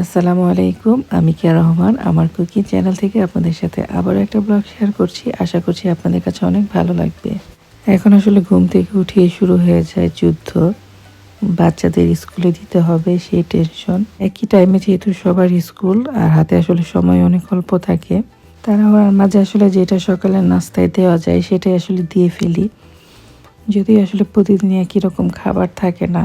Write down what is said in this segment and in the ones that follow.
আসসালামু আলাইকুম। আমি কিয়া রহমান। আমার কুকিং চ্যানেল থেকে আপনাদের সাথে আবারও একটা ব্লগ শেয়ার করছি। আশা করছি আপনাদের কাছে অনেক ভালো লাগবে। এখন আসলে ঘুম থেকে উঠেই শুরু হয়ে যায় যুদ্ধ। বাচ্চাদের স্কুলে দিতে হবে সেই টেনশন। একই টাইমে যেহেতু সবার স্কুল আর হাতে আসলে সময় অনেক অল্প থাকে, তাড়াহুড়ার মাঝে আসলে যেটা সকালের নাস্তায় দেওয়া যায় সেটাই আসলে দিয়ে ফেলি। যদি আসলে প্রতিদিন একই রকম খাবার থাকে না,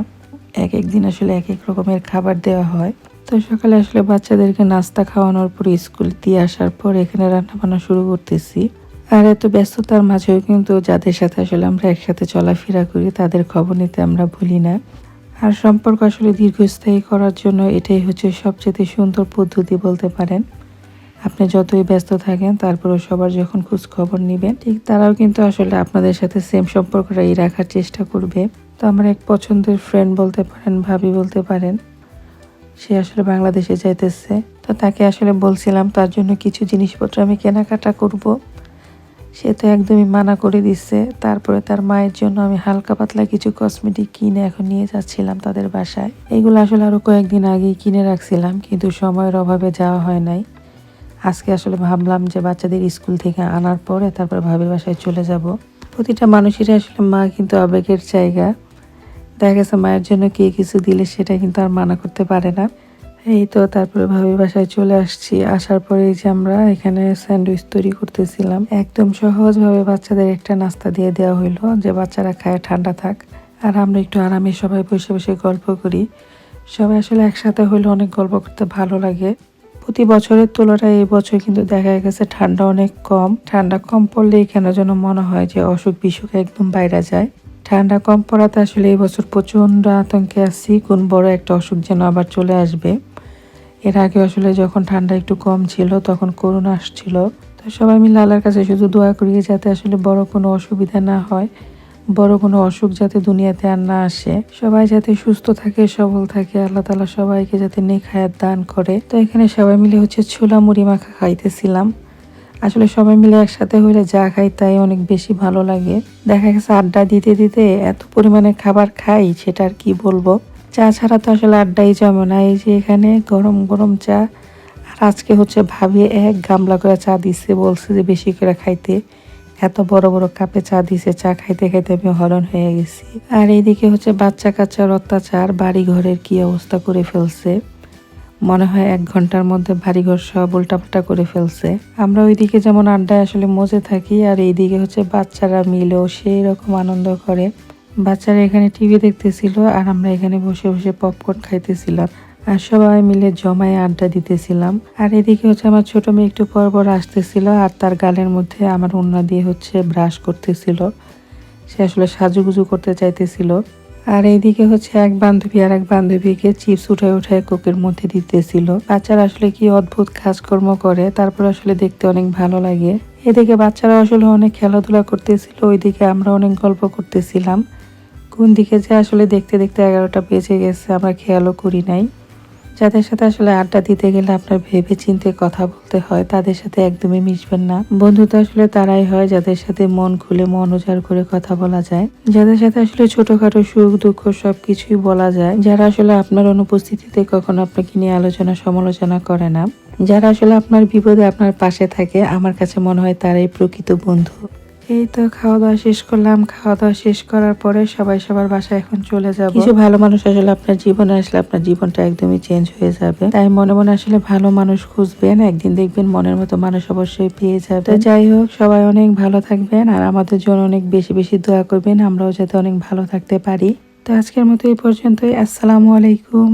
এক এক দিন আসলে এক এক রকমের খাবার দেওয়া হয়। তো সকালে আসলে বাচ্চাদেরকে নাস্তা খাওয়ানোর পর স্কুল দিয়ে আসার পর এখানে রান্না বান্না শুরু করতেছি। আর এত ব্যস্ততার মাঝেও কিন্তু যাদের সাথে আসলে আমরা একসাথে চলাফেরা করি তাদের খবর নিতে আমরা ভুলি না। আর সম্পর্ক আসলে দীর্ঘস্থায়ী করার জন্য এটাই হচ্ছে সবচেয়ে সুন্দর পদ্ধতি বলতে পারেন। আপনি যতই ব্যস্ত থাকেন তারপরেও সবার যখন খোঁজ খবর নেবেন, ঠিক তারাও কিন্তু আসলে আপনাদের সাথে সেম সম্পর্কটাই রাখার চেষ্টা করবে। তো আমার এক পছন্দের ফ্রেন্ড বলতে পারেন, ভাবি বলতে পারেন, সে আসলে বাংলাদেশে যাইতেছে। তো তাকে আসলে বলছিলাম তার জন্য কিছু জিনিসপত্র আমি কেনাকাটা করব। সে তো একদমই মানা করে দিচ্ছে। তারপরে তার মায়ের জন্য আমি হালকা পাতলা কিছু কসমেটিক কিনে এখন নিয়ে যাচ্ছিলাম তাদের বাসায়। এগুলো আসলে আরো কয়েকদিন আগেই কিনে রাখছিলাম, কিন্তু সময়ের অভাবে যাওয়া হয় নাই। আজকে আসলে ভাবলাম যে বাচ্চাদের স্কুল থেকে আনার পরে তারপর ভাবির বাসায় চলে যাব। প্রতিটা মানুষেরই আসলে মা কিন্তু আবেগের জায়গা। দেখা গেছে মায়ের জন্য কে কিছু দিলে সেটা কিন্তু আর মানা করতে পারে না। এই তো তারপরে ভাবির বাসায় চলে আসছি। আসার পরে যে আমরা এখানে স্যান্ডউইচ তৈরি করতেছিলাম। একদম সহজভাবে বাচ্চাদের একটা নাস্তা দিয়ে দেওয়া হইলো যে বাচ্চারা খায় ঠান্ডা থাক, আর আমরা একটু আরামে সবাই বসে বসে গল্প করি। সবাই আসলে একসাথে হইলে অনেক গল্প করতে ভালো লাগে। প্রতি বছরের তুলনায় এই বছর কিন্তু দেখা গেছে ঠান্ডা অনেক কম। ঠান্ডা কম পড়লে কেন যেন মনে হয় যে অসুখ বিসুখ একদম বাইরে যায়। ঠান্ডা কম পড়াতে আসলে এই বছর প্রচণ্ড আতঙ্কে আছি, কোন বড় একটা অসুখ যেন আবার চলে আসবে। এর আগে আসলে যখন ঠান্ডা একটু কম ছিল তখন করোনা আসছিল। তো সবাই মিলে আল্লাহর কাছে শুধু দোয়া করি যাতে আসলে বড় কোনো অসুবিধা না হয়, বড় কোনো অসুখ যাতে দুনিয়াতে আর না আসে। সবাই যাতে সুস্থ থাকে, সবল থাকে, আল্লাহ তাআলা সবাইকে যাতে নেক হায়াত দান করে। তো এখানে সবাই মিলে হচ্ছে ছোলা মুড়ি মাখা খাইতেছিলাম। আসলে সবাই মিলে একসাথে হইলে যা খাই তাই অনেক বেশি ভালো লাগে। দেখা গেছে আড্ডা দিতে দিতে এত পরিমাণে খাবার খাই সেটা আর কি বলবো। চা ছাড়া তো আসলে আড্ডাই জমে না। এই যে এখানে গরম গরম চা, আর আজকে হচ্ছে ভাবি এক গামলা করে চা দিচ্ছে, বলছে যে বেশি করে খাইতে। এত বড় বড় কাপে চা দিছে, চা খাইতে খাইতে আমি হরণ হয়ে গেছি। আর এইদিকে হচ্ছে বাচ্চা কাচ্চার অত্যাচার, বাড়ি ঘরের কি অবস্থা করে ফেলছে। মনে হয় 1 ঘন্টার মধ্যে বাড়িঘর সব উল্টাপাল্টা করে ফেলছে। আমরা ওইদিকে যেমন আড্ডায় আসলে মজে থাকি, আর এইদিকে হচ্ছে বাচ্চারা মিলেও সেই রকম আনন্দ করে। বাচ্চারা এখানে টিভি দেখতেছিল আর আমরা এখানে বসে বসে পপকর্ন খাইতেছিলাম আর সবাই মিলে জমায়ে আড্ডা দিতেছিলাম। আর এদিকে হচ্ছে আমার ছোট মেয়ে একটু পর পর আসতেছিল আর তার গালের মধ্যে আমার ওড়না দিয়ে হচ্ছে ব্রাশ করতেছিল। সে আসলে সাজুগুজু করতে চাইতেছিল। আর এইদিকে হচ্ছে এক বান্ধবী আর এক বান্ধবীকে চিপস উঠায় উঠায় কোকের মধ্যে দিতেছিল। বাচ্চারা আসলে কি অদ্ভুত কাজকর্ম করে, তারপর আসলে দেখতে অনেক ভালো লাগে। এদিকে বাচ্চারা আসলে অনেক খেলাধুলা করতেছিল, ওইদিকে আমরা অনেক গল্প করতেছিলাম। কোন দিকে যে আসলে দেখতে দেখতে 11টা বেজে গেছে আমরা খেয়ালও করি নাই। যাদের সাথে আসলে আড্ডা দিতে গেলে আপনার ভেবে চিন্তে কথা বলতে হয়, তাদের সাথে একদমই মিশবেন না। বন্ধু তো আসলে তারাই হয় যাদের সাথে মন খুলে মন উজাড় করে কথা বলা যায়, যাদের সাথে আসলে ছোটখাটো সুখ দুঃখ সবকিছুই বলা যায়, যারা আসলে আপনার অনুপস্থিতিতে কখনো আপনাকে নিয়ে আলোচনা সমালোচনা করে না, যারা আসলে আপনার বিপদে আপনার পাশে থাকে। আমার কাছে মনে হয় তারাই প্রকৃত বন্ধু। এই তো খাওয়া দাওয়া শেষ করলাম। খাওয়া দাওয়া শেষ করার পরে সবাই সবার বাসায় এখন চলে যাব। কিছু ভালো মানুষ আসলে আপনার জীবনে আসলে আপনার জীবনটা একদমই চেঞ্জ হয়ে যাবে। তাই মনে মনে আসলে ভালো মানুষ খুঁজবেন, একদিন দেখবেন মনের মতো মানুষ অবশ্যই পেয়ে যাবে। যাই হোক, সবাই অনেক ভালো থাকবেন আর আমাদের জন্য অনেক বেশি বেশি দোয়া করবেন, আমরাও যাতে অনেক ভালো থাকতে পারি। তো আজকের মতো এই পর্যন্তই। আসসালামু আলাইকুম।